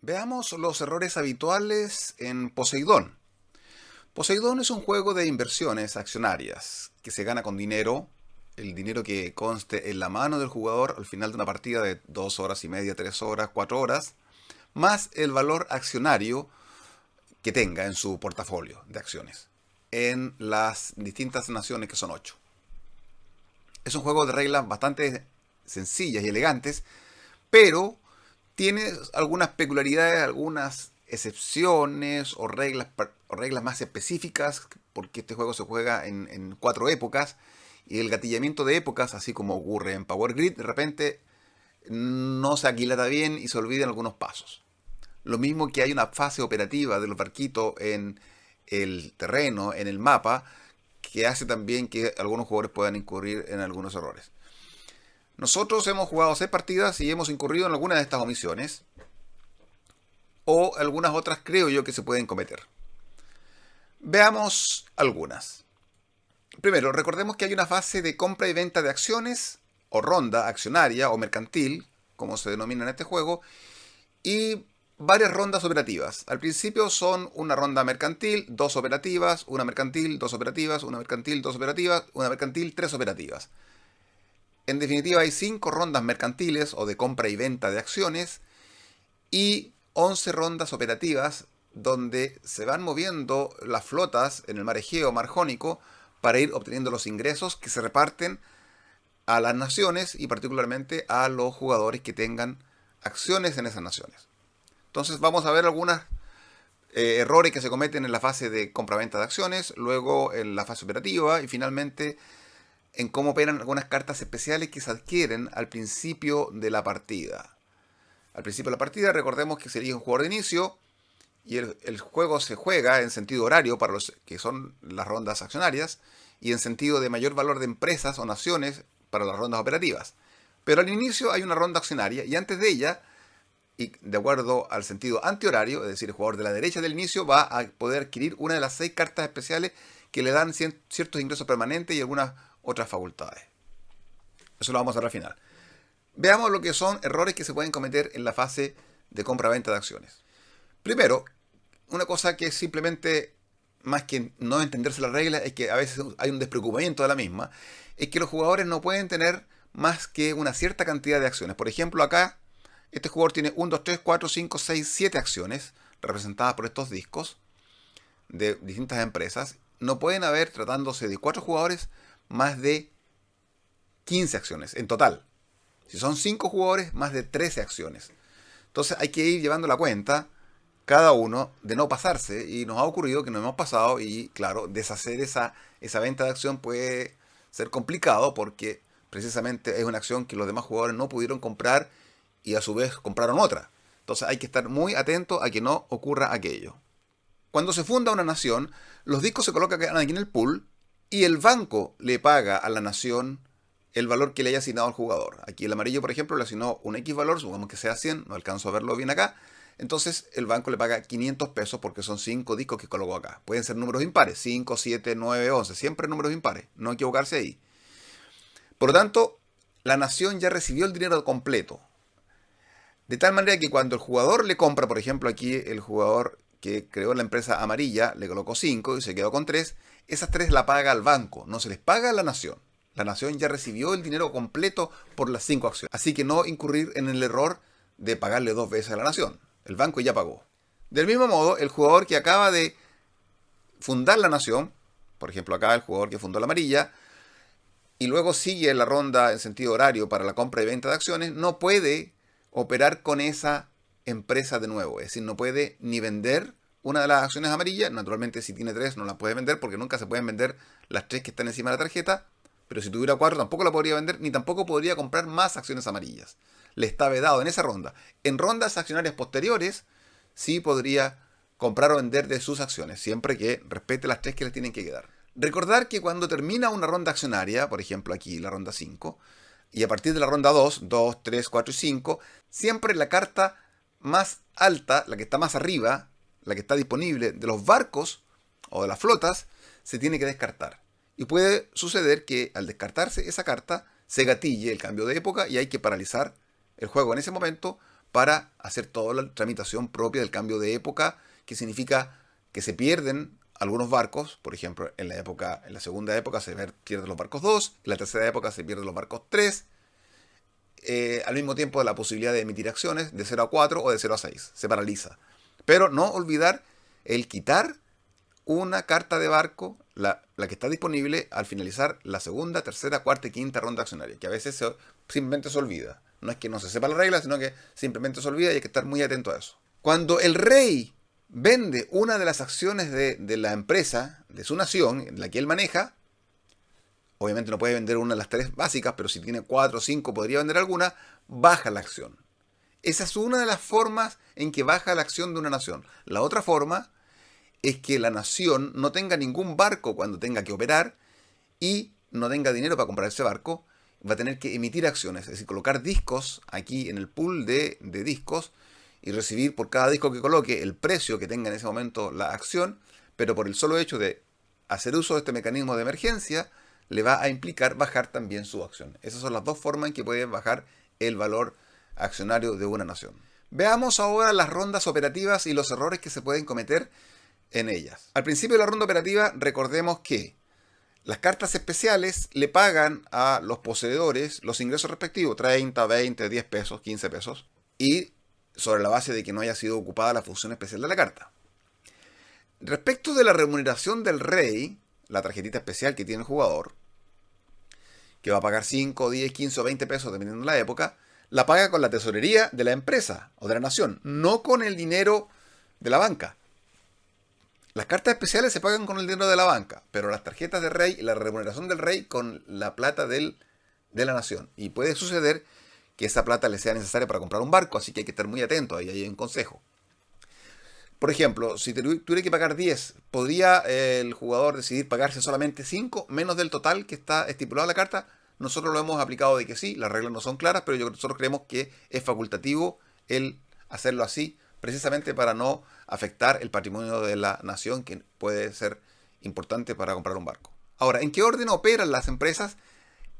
Veamos los errores habituales en Poseidón. Poseidón es un juego de inversiones accionarias que se gana con dinero, el dinero que conste en la mano del jugador al final de una partida de 2 horas y media, 3 horas, 4 horas, más el valor accionario que tenga en su portafolio de acciones en las distintas naciones que son 8. Es un juego de reglas bastante sencillas y elegantes, pero tiene algunas peculiaridades, algunas excepciones o reglas más específicas, porque este juego se juega en 4 épocas y el gatillamiento de épocas, así como ocurre en Power Grid, de repente no se aquilata bien y se olvidan algunos pasos. Lo mismo que hay una fase operativa de los barquitos en el terreno, en el mapa, que hace también que algunos jugadores puedan incurrir en algunos errores. Nosotros hemos jugado 6 partidas y hemos incurrido en alguna de estas omisiones, o algunas otras creo yo que se pueden cometer. Veamos algunas. Primero, recordemos que hay una fase de compra y venta de acciones, o ronda accionaria o mercantil, como se denomina en este juego, y varias rondas operativas. Al principio son una ronda mercantil, 2 operativas, una mercantil, 2 operativas, una mercantil, 2 operativas, una mercantil, 3 operativas. En definitiva, hay 5 rondas mercantiles o de compra y venta de acciones y 11 rondas operativas donde se van moviendo las flotas en el mar Egeo, mar Jónico, para ir obteniendo los ingresos que se reparten a las naciones y particularmente a los jugadores que tengan acciones en esas naciones. Entonces vamos a ver algunos errores que se cometen en la fase de compra-venta de acciones, luego en la fase operativa y finalmente en cómo operan algunas cartas especiales que se adquieren al principio de la partida. Al principio de la partida recordemos que sería un jugador de inicio y el juego se juega en sentido horario para los que son las rondas accionarias y en sentido de mayor valor de empresas o naciones para las rondas operativas. Pero al inicio hay una ronda accionaria y antes de ella, y de acuerdo al sentido antihorario, es decir, el jugador de la derecha del inicio va a poder adquirir una de las 6 cartas especiales que le dan ciertos ingresos permanentes y algunas otras facultades. Eso lo vamos a ver al final. Veamos lo que son errores que se pueden cometer en la fase de compra-venta de acciones. Primero, una cosa que es simplemente, más que no entenderse la regla, es que a veces hay un despreocupamiento de la misma, es que los jugadores no pueden tener más que una cierta cantidad de acciones. Por ejemplo, acá, este jugador tiene 1, 2, 3, 4, 5, 6, 7 acciones representadas por estos discos de distintas empresas. No pueden haber, tratándose de 4 jugadores, más de 15 acciones en total. Si son 5 jugadores, más de 13 acciones. Entonces hay que ir llevando la cuenta cada uno de no pasarse y nos ha ocurrido que nos hemos pasado y claro, deshacer esa venta de acción puede ser complicado porque precisamente es una acción que los demás jugadores no pudieron comprar y a su vez compraron otra. Entonces hay que estar muy atento a que no ocurra aquello. Cuando se funda una nación, los discos se colocan aquí en el pool y el banco le paga a la nación el valor que le haya asignado al jugador. Aquí el amarillo, por ejemplo, le asignó un X valor, supongamos que sea 100, no alcanzo a verlo bien acá. Entonces el banco le paga 500 pesos porque son 5 discos que colocó acá. Pueden ser números impares, 5, 7, 9, 11, siempre números impares, no equivocarse ahí. Por lo tanto, la nación ya recibió el dinero completo. De tal manera que cuando el jugador le compra, por ejemplo, aquí el jugador que creó la empresa amarilla le colocó 5 y se quedó con 3, esas 3 la paga al banco, no se les paga a la nación. La nación ya recibió el dinero completo por las 5 acciones. Así que no incurrir en el error de pagarle 2 veces a la nación. El banco ya pagó. Del mismo modo, el jugador que acaba de fundar la nación, por ejemplo acá el jugador que fundó la amarilla, y luego sigue la ronda en sentido horario para la compra y venta de acciones, no puede operar con esa empresa de nuevo. Es decir, no puede ni vender una de las acciones amarillas. Naturalmente, si tiene 3 no las puede vender porque nunca se pueden vender las 3 que están encima de la tarjeta. Pero si tuviera 4 tampoco la podría vender, ni tampoco podría comprar más acciones amarillas. Le está vedado en esa ronda. En rondas accionarias posteriores, sí podría comprar o vender de sus acciones, siempre que respete las 3 que le tienen que quedar. Recordar que cuando termina una ronda accionaria, por ejemplo aquí la ronda 5, y a partir de la ronda 2, 3, 4 y 5, siempre la carta más alta, la que está más arriba, la que está disponible de los barcos o de las flotas, se tiene que descartar. Y puede suceder que al descartarse esa carta, se gatille el cambio de época y hay que paralizar el juego en ese momento para hacer toda la tramitación propia del cambio de época, que significa que se pierden algunos barcos. Por ejemplo, en la segunda época se pierden los barcos 2, en la tercera época se pierden los barcos 3, al mismo tiempo la posibilidad de emitir acciones de 0 a 4 o de 0 a 6, se paraliza. Pero no olvidar el quitar una carta de barco, la que está disponible al finalizar la segunda, tercera, cuarta y quinta ronda accionaria, que a veces simplemente se olvida. No es que no se sepa la regla, sino que simplemente se olvida y hay que estar muy atento a eso. Cuando el rey vende una de las acciones de la empresa, de su nación, la que él maneja, obviamente no puede vender una de las 3 básicas, pero si tiene 4 o 5 podría vender alguna, baja la acción. Esa es una de las formas en que baja la acción de una nación. La otra forma es que la nación no tenga ningún barco cuando tenga que operar y no tenga dinero para comprar ese barco, va a tener que emitir acciones, es decir, colocar discos aquí en el pool de discos y recibir por cada disco que coloque el precio que tenga en ese momento la acción, pero por el solo hecho de hacer uso de este mecanismo de emergencia, le va a implicar bajar también su acción. Esas son las dos formas en que puede bajar el valor accionario de una nación. Veamos ahora las rondas operativas y los errores que se pueden cometer en ellas. Al principio de la ronda operativa, recordemos que las cartas especiales le pagan a los poseedores los ingresos respectivos, 30, 20, 10 pesos, 15 pesos, y sobre la base de que no haya sido ocupada la función especial de la carta. Respecto de la remuneración del rey, la tarjetita especial que tiene el jugador, que va a pagar 5, 10, 15 o 20 pesos dependiendo de la época, la paga con la tesorería de la empresa o de la nación, no con el dinero de la banca. Las cartas especiales se pagan con el dinero de la banca, pero las tarjetas de rey y la remuneración del rey con la plata de la nación. Y puede suceder que esa plata le sea necesaria para comprar un barco, así que hay que estar muy atento, ahí hay un consejo. Por ejemplo, si tuviera que pagar 10, ¿podría el jugador decidir pagarse solamente 5, menos del total que está estipulado en la carta? Nosotros lo hemos aplicado de que sí, las reglas no son claras, pero nosotros creemos que es facultativo el hacerlo así, precisamente para no afectar el patrimonio de la nación, que puede ser importante para comprar un barco. Ahora, ¿en qué orden operan las empresas?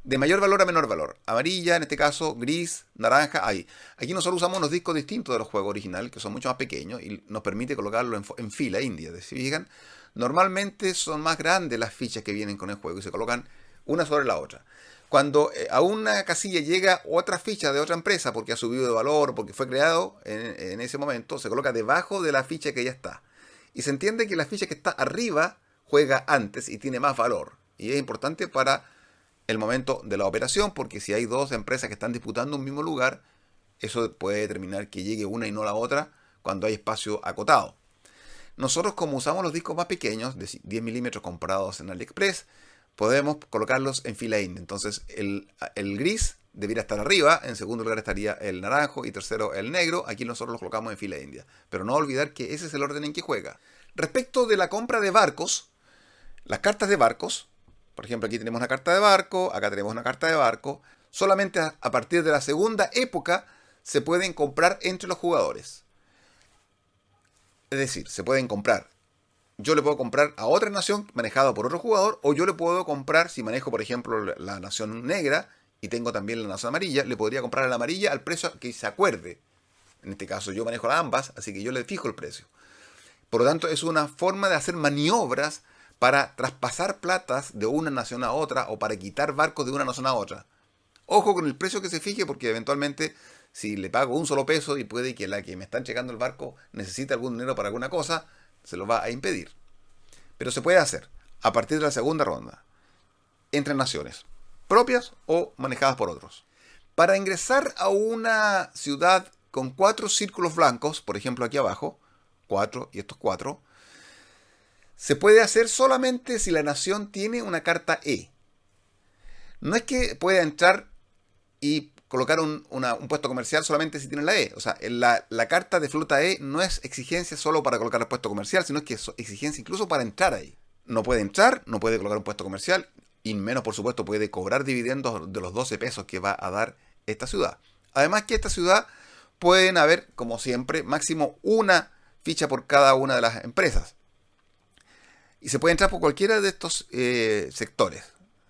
De mayor valor a menor valor. Amarilla, en este caso, gris, naranja, ahí. Aquí nosotros usamos unos discos distintos de los juegos originales, que son mucho más pequeños, y nos permite colocarlo en fila india. Si fijan, normalmente son más grandes las fichas que vienen con el juego y se colocan una sobre la otra. Cuando a una casilla llega otra ficha de otra empresa, porque ha subido de valor, porque fue creado en ese momento, se coloca debajo de la ficha que ya está. Y se entiende que la ficha que está arriba juega antes y tiene más valor. Y es importante para el momento de la operación, porque si hay dos empresas que están disputando un mismo lugar, eso puede determinar que llegue una y no la otra cuando hay espacio acotado. Nosotros, como usamos los discos más pequeños, de 10 milímetros comprados en AliExpress, podemos colocarlos en fila india. Entonces el gris debería estar arriba, en segundo lugar estaría el naranjo y tercero el negro. Aquí nosotros los colocamos en fila india. Pero no olvidar que ese es el orden en que juega. Respecto de la compra de barcos, las cartas de barcos, por ejemplo, aquí tenemos una carta de barco, acá tenemos una carta de barco. Solamente a partir de la segunda época se pueden comprar entre los jugadores. Es decir, se pueden comprar. Yo le puedo comprar a otra nación manejada por otro jugador, o yo le puedo comprar, si manejo, por ejemplo, la nación negra y tengo también la nación amarilla, le podría comprar a la amarilla al precio que se acuerde. En este caso yo manejo a ambas, así que yo le fijo el precio. Por lo tanto, es una forma de hacer maniobras para traspasar platas de una nación a otra o para quitar barcos de una nación a otra. Ojo con el precio que se fije, porque eventualmente si le pago un solo peso y puede que la que me está entregando el barco necesite algún dinero para alguna cosa, se lo va a impedir. Pero se puede hacer a partir de la segunda ronda, entre naciones, propias o manejadas por otros. Para ingresar a una ciudad con 4 círculos blancos, por ejemplo aquí abajo, 4 y estos 4, se puede hacer solamente si la nación tiene una carta E. No es que pueda entrar y colocar un puesto comercial solamente si tiene la E. O sea, la carta de flota E no es exigencia solo para colocar el puesto comercial, sino que es exigencia incluso para entrar ahí. No puede entrar, no puede colocar un puesto comercial, y menos, por supuesto, puede cobrar dividendos de los 12 pesos que va a dar esta ciudad. Además que esta ciudad pueden haber, como siempre, máximo una ficha por cada una de las empresas. Y se puede entrar por cualquiera de estos sectores.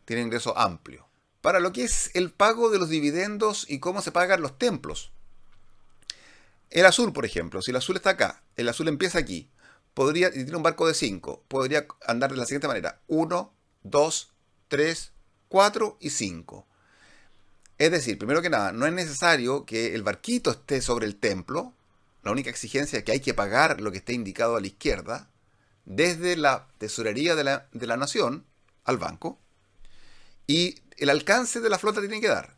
Tiene ingreso amplio. Para lo que es el pago de los dividendos y cómo se pagan los templos. El azul, por ejemplo, si el azul está acá, el azul empieza aquí, podría, y tiene un barco de 5, podría andar de la siguiente manera: uno, 2, 3, 4 y 5. Es decir, primero que nada, no es necesario que el barquito esté sobre el templo. La única exigencia es que hay que pagar lo que esté indicado a la izquierda, desde la tesorería de la nación al banco, y el alcance de la flota tiene que dar.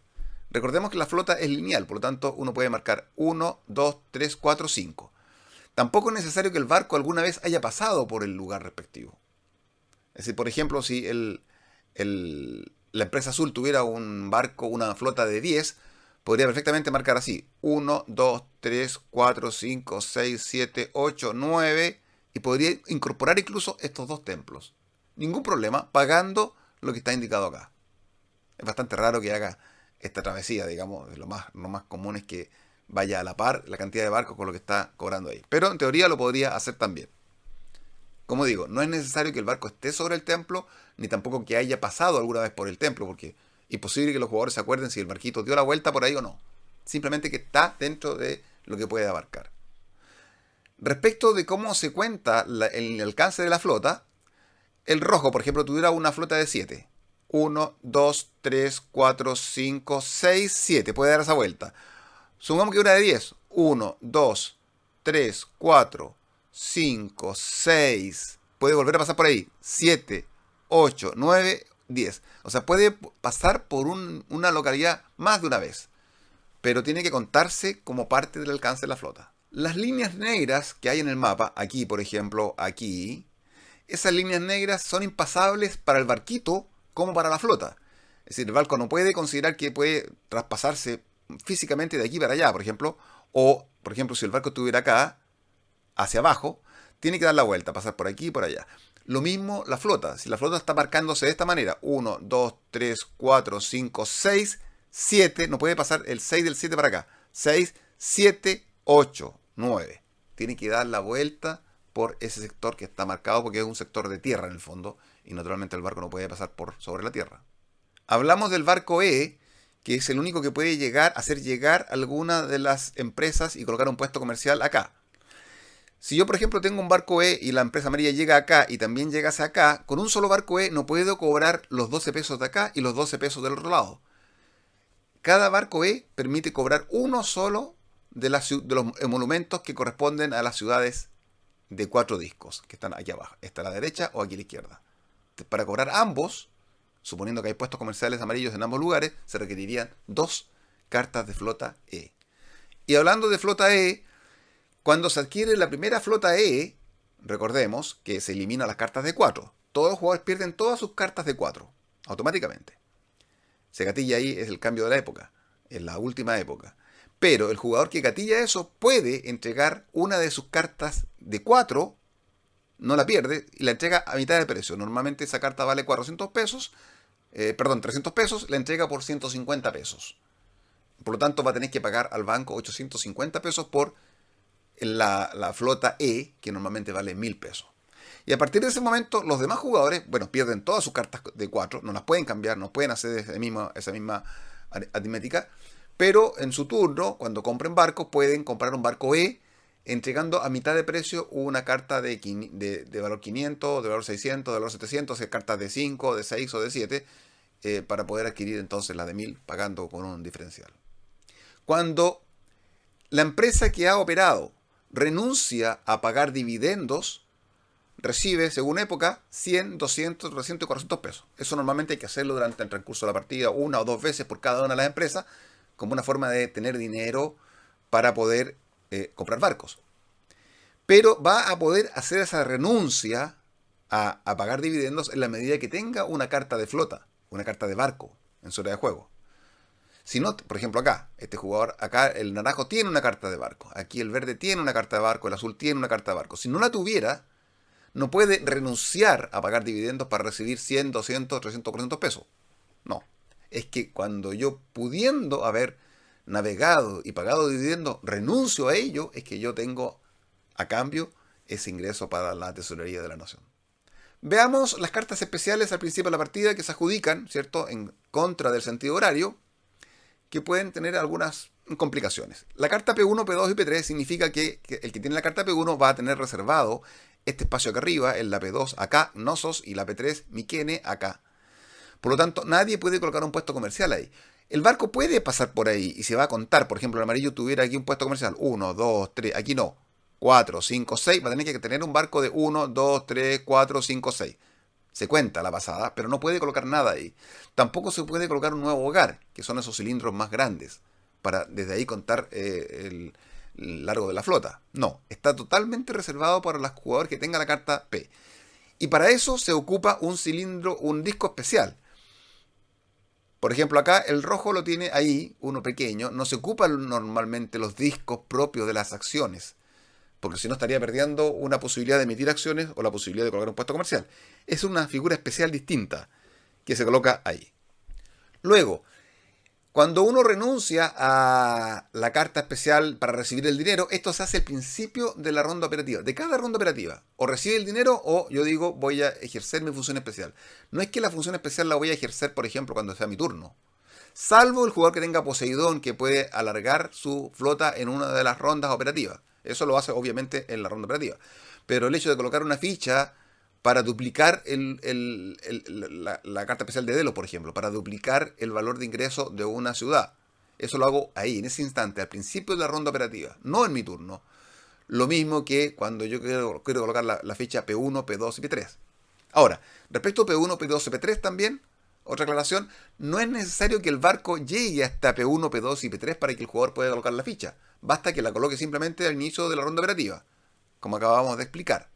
Recordemos que la flota es lineal, por lo tanto uno puede marcar 1, 2, 3, 4, 5. Tampoco es necesario que el barco alguna vez haya pasado por el lugar respectivo. Es decir, por ejemplo, si la empresa azul tuviera un barco, una flota de 10, podría perfectamente marcar así: 1, 2, 3, 4, 5, 6, 7, 8, 9, y podría incorporar incluso estos dos templos. Ningún problema, pagando lo que está indicado acá. Es bastante raro que haga esta travesía, digamos. Lo más común es que vaya a la par la cantidad de barcos con lo que está cobrando ahí. Pero en teoría lo podría hacer también. Como digo, no es necesario que el barco esté sobre el templo, ni tampoco que haya pasado alguna vez por el templo, porque es imposible que los jugadores se acuerden si el barquito dio la vuelta por ahí o no. Simplemente que está dentro de lo que puede abarcar. Respecto de cómo se cuenta el alcance de la flota, el rojo, por ejemplo, tuviera una flota de 7. 1, 2, 3, 4, 5, 6, 7. Puede dar esa vuelta. Sumamos que una de 10. 1, 2, 3, 4, 5, 6. Puede volver a pasar por ahí. 7, 8, 9, 10. O sea, puede pasar por una localidad más de una vez. Pero tiene que contarse como parte del alcance de la flota. Las líneas negras que hay en el mapa, aquí por ejemplo, aquí, esas líneas negras son impasables para el barquito como para la flota. Es decir, el barco no puede considerar que puede traspasarse físicamente de aquí para allá, por ejemplo. O, por ejemplo, si el barco estuviera acá, hacia abajo, tiene que dar la vuelta, pasar por aquí y por allá. Lo mismo la flota. Si la flota está marcándose de esta manera: 1, 2, 3, 4, 5, 6, 7, no puede pasar el 6 del 7 para acá. 6, 7, 8, 9. Tiene que dar la vuelta por ese sector que está marcado, porque es un sector de tierra en el fondo, y naturalmente el barco no puede pasar por sobre la tierra. Hablamos del barco E, que es el único que puede hacer llegar alguna de las empresas y colocar un puesto comercial acá. Si yo, por ejemplo, tengo un barco E y la empresa amarilla llega acá y también llega hacia acá, con un solo barco E no puedo cobrar los 12 pesos de acá y los 12 pesos del otro lado. Cada barco E permite cobrar uno solo de los monumentos que corresponden a las ciudades de 4 discos, que están aquí abajo. Está a la derecha o aquí a la izquierda. Para cobrar ambos, suponiendo que hay puestos comerciales amarillos en ambos lugares, se requerirían 2 cartas de flota E. Y hablando de flota E, cuando se adquiere la primera flota E, recordemos que se eliminan las cartas de 4. Todos los jugadores pierden todas sus cartas de 4, automáticamente. Se gatilla ahí, es el cambio de la época, en la última época. Pero el jugador que gatilla eso puede entregar una de sus cartas de 4, no la pierde, y la entrega a mitad de precio. Normalmente esa carta vale 400 pesos, 300 pesos, la entrega por 150 pesos. Por lo tanto, va a tener que pagar al banco 850 pesos por la flota E, que normalmente vale 1000 pesos. Y a partir de ese momento, los demás jugadores, bueno, pierden todas sus cartas de 4, no las pueden cambiar, no pueden hacer esa misma aritmética, pero en su turno, cuando compren barcos, pueden comprar un barco E, entregando a mitad de precio una carta de valor 500, de valor 600, de valor 700, cartas de 5, de 6 o de 7, para poder adquirir entonces la de 1000, pagando con un diferencial. Cuando la empresa que ha operado renuncia a pagar dividendos, recibe, según época, 100, 200, 300 y 400 pesos. Eso normalmente hay que hacerlo durante el transcurso de la partida, una o dos veces por cada una de las empresas, como una forma de tener dinero para poder comprar barcos. Pero va a poder hacer esa renuncia a pagar dividendos en la medida que tenga una carta de flota, una carta de barco en su área de juego. Si no, por ejemplo acá, este jugador, acá el naranjo tiene una carta de barco, aquí el verde tiene una carta de barco, el azul tiene una carta de barco. Si no la tuviera, no puede renunciar a pagar dividendos para recibir 100, 200, 300, 400 pesos. No. Es que cuando yo, pudiendo haber navegado y pagado dividendos, renuncio a ello, es que yo tengo a cambio ese ingreso para la tesorería de la nación. Veamos las cartas especiales al principio de la partida que se adjudican, ¿cierto?, en contra del sentido horario, que pueden tener algunas complicaciones. La carta P1, P2 y P3 significa que el que tiene la carta P1 va a tener reservado este espacio acá arriba, en la P2 acá, Knossos, y la P3 Mykenä acá. Por lo tanto, nadie puede colocar un puesto comercial ahí. El barco puede pasar por ahí y se va a contar. Por ejemplo, el amarillo tuviera aquí un puesto comercial. 1, 2, 3, aquí no. 4, 5, 6. Va a tener que tener un barco de 1, 2, 3, 4, 5, 6. Se cuenta la pasada, pero no puede colocar nada ahí. Tampoco se puede colocar un nuevo hogar, que son esos cilindros más grandes, para desde ahí contar el largo de la flota. No, está totalmente reservado para los jugadores que tengan la carta P. Y para eso se ocupa un cilindro, un disco especial. Por ejemplo, acá el rojo lo tiene ahí, uno pequeño. No se ocupan normalmente los discos propios de las acciones, porque si no estaría perdiendo una posibilidad de emitir acciones o la posibilidad de colocar un puesto comercial. Es una figura especial distinta que se coloca ahí. Luego, cuando uno renuncia a la carta especial para recibir el dinero, esto se hace al principio de la ronda operativa, de cada ronda operativa. O recibe el dinero o yo digo voy a ejercer mi función especial. No es que la función especial la voy a ejercer, por ejemplo, cuando sea mi turno. Salvo el jugador que tenga Poseidón, que puede alargar su flota en una de las rondas operativas. Eso lo hace obviamente en la ronda operativa. Pero el hecho de colocar una ficha para duplicar la carta especial de Delos, por ejemplo, para duplicar el valor de ingreso de una ciudad, eso lo hago ahí, en ese instante, al principio de la ronda operativa, no en mi turno. Lo mismo que cuando yo quiero colocar la ficha P1, P2 y P3. Ahora, respecto a P1, P2 y P3 también, otra aclaración, no es necesario que el barco llegue hasta P1, P2 y P3 para que el jugador pueda colocar la ficha. Basta que la coloque simplemente al inicio de la ronda operativa, como acabamos de explicar.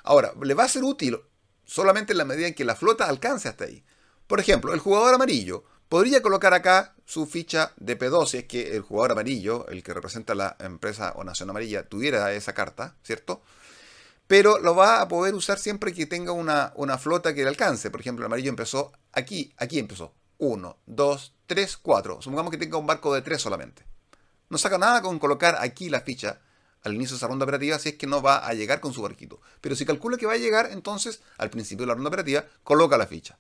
Ahora, le va a ser útil solamente en la medida en que la flota alcance hasta ahí. Por ejemplo, el jugador amarillo podría colocar acá su ficha de P2 si es que el jugador amarillo, el que representa la empresa o nación amarilla, tuviera esa carta, ¿cierto? Pero lo va a poder usar siempre que tenga una flota que le alcance. Por ejemplo, el amarillo empezó aquí empezó. 1, 2, 3, 4. Supongamos que tenga un barco de 3 solamente. No saca nada con colocar aquí la ficha al inicio de esa ronda operativa si es que no va a llegar con su barquito. Pero si calcula que va a llegar, entonces al principio de la ronda operativa coloca la ficha.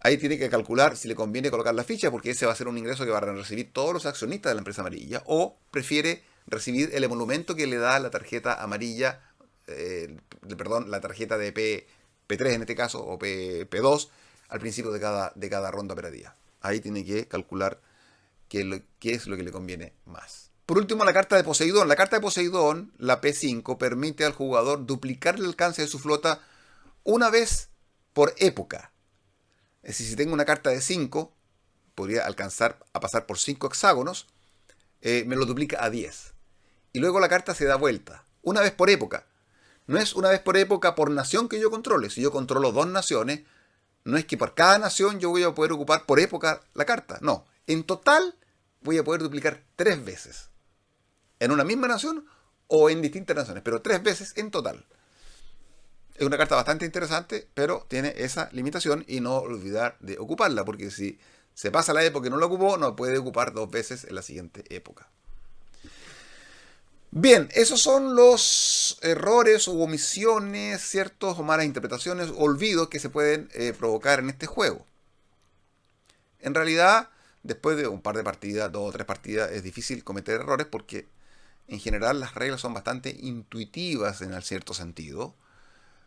Ahí tiene que calcular si le conviene colocar la ficha porque ese va a ser un ingreso que van a recibir todos los accionistas de la empresa amarilla, o prefiere recibir el emolumento que le da la tarjeta amarilla, la tarjeta de P3 en este caso, o P2 al principio de cada ronda operativa. Ahí tiene que calcular qué es lo que le conviene más. Por último, la carta de Poseidón. La carta de Poseidón, la P5, permite al jugador duplicar el alcance de su flota una vez por época. Es decir, si tengo una carta de 5, podría alcanzar a pasar por 5 hexágonos, me lo duplica a 10. Y luego la carta se da vuelta, una vez por época. No es una vez por época por nación que yo controle. Si yo controlo 2 naciones, no es que por cada nación yo voy a poder ocupar por época la carta. No, en total voy a poder duplicar 3 veces. En una misma nación o en distintas naciones, pero 3 veces en total. Es una carta bastante interesante, pero tiene esa limitación y no olvidar de ocuparla, porque si se pasa la época y no la ocupó, no puede ocupar 2 veces en la siguiente época. Bien, esos son los errores o omisiones, ciertos o malas interpretaciones, olvidos que se pueden provocar en este juego. En realidad, después de un par de partidas, 2 o 3 partidas, es difícil cometer errores porque en general las reglas son bastante intuitivas en cierto sentido.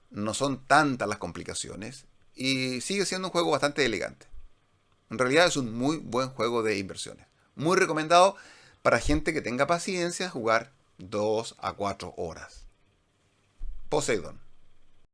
No son tantas las complicaciones y sigue siendo un juego bastante elegante. En realidad es un muy buen juego de inversiones. Muy recomendado para gente que tenga paciencia jugar 2 a 4 horas. Poseidón.